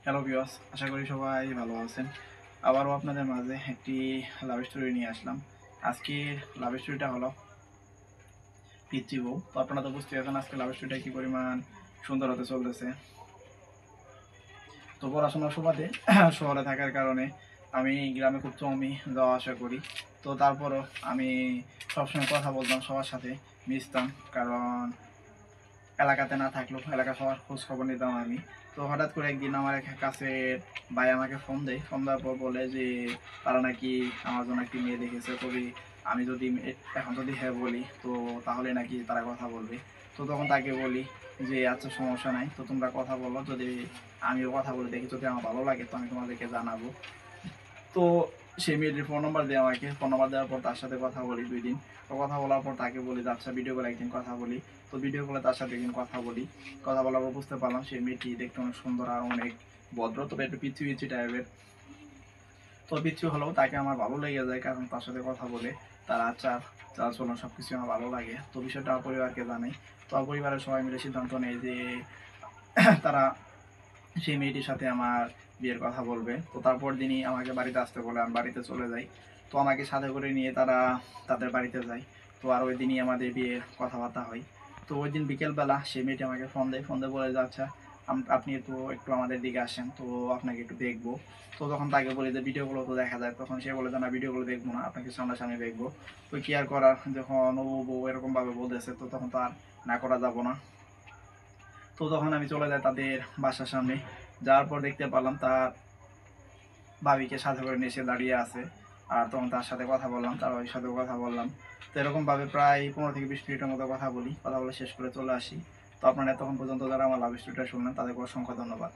Hello viewers, আশা করি সবাই ভালো আছেন। আবারও আপনাদের মাঝে একটি লাভ স্টোরি নিয়ে আসলাম। আজকের লাভ স্টোরিটা হলো পিতৃবউ। তো আপনারা তো বুঝতে পারছেন আজকে লাভ স্টোরিটা কি পরিমাণ সুন্দর হতে চলতেছে। তো পড়াশোনার সুবাদে শহরে থাকার কারণে আমি গ্রামে খুব কমই যাওয়া আসা করি। তো তারপরও আমি সবসময় কথা বলতাম, সবার সাথে মিশতাম, কারণ এলাকাতে না থাকলেও এলাকা সবার খোঁজ খবর নিতাম আমি। তো হঠাৎ করে একদিন আমার এক কাছের ভাই আমাকে ফোন দেয়। ফোন দেওয়ার পর বলে যে তারা নাকি আমার জন্য একটি মেয়ে দেখেছে, তবে আমি যদি এখন যদি হ্যাঁ বলি তো তাহলে নাকি তারা কথা বলবে। তো তখন তাকে বলি যে আচ্ছা, সমস্যা নাই, তো তোমরা কথা বলো, যদি আমিও কথা বলে দেখি, যদি আমার ভালো লাগে তো আমি তোমাদেরকে জানাবো। তো সে মেয়েটির ফোন নাম্বার দেয় আমাকে। ফোন নাম্বার দেওয়ার পর তার সাথে কথা বলি 2 দিন। তো কথা বলার পর তাকে বলি যে আচ্ছা, ভিডিও কলে একদিন কথা বলি। তো ভিডিও কলে তার সাথে একদিন কথা বলি। কথা বলার পর বুঝতে পারলাম সেই মেয়েটি দেখতে অনেক সুন্দর আর অনেক ভদ্র, তবে একটু পিচ্ছি পিচ্ছি টাইপের। তো পিচ্ছি হলেও তাকে আমার ভালো লেগে যায়, কারণ তার সাথে কথা বলে তার আচার চালচলন সব কিছু আমার ভালো লাগে। তো বিষয়টা আমার পরিবারকে জানাই। তো আমার পরিবারের সবাই মিলে সিদ্ধান্ত নেয় যে তারা সেই মেয়েটির সাথে আমার বিয়ের কথা বলবে। তো তারপর দিনই আমাকে বাড়িতে আসতে বলে, আমি বাড়িতে চলে যাই। তো আমাকে সাথে করে নিয়ে তারা তাদের বাড়িতে যায়। তো আর ওই দিনই আমাদের বিয়ের কথাবার্তা হয়। তো ওই দিন বিকেলবেলা সেই মেয়েটি আমাকে ফোন দেয়। ফোন দিয়ে বলে যে আচ্ছা, আপনি তো একটু আমাদের দিকে আসেন, তো আপনাকে একটু দেখবো। তো তখন তাকে বলি যে ভিডিওগুলো তো দেখা যায়। তখন সে বলে যে না, ভিডিওগুলো দেখবো না, আপনাকে সামনাসামনি দেখবো। তো কি আর করার, যখন ও বউ এরকমভাবে বলতেছে তো তখন তো আর না করা যাবো না। তো তখন আমি চলে যাই তাদের বাসার সামনে। যাওয়ার পর দেখতে পেলাম তার ভাবিকে সাথে করে নিয়ে এসে দাঁড়িয়ে আছে। আর তখন তার সাথে কথা বললাম, তার ভাবির সাথেও কথা বললাম। তো এরকমভাবে প্রায় 15 থেকে 20 মিনিটের মতো কথা বলি, কথা বলে শেষ করে চলে আসি। তো আপনারা তখন পর্যন্ত যারা আমার লাভ স্টোরিটা শুনলেন তাদেরকে অসংখ্য ধন্যবাদ।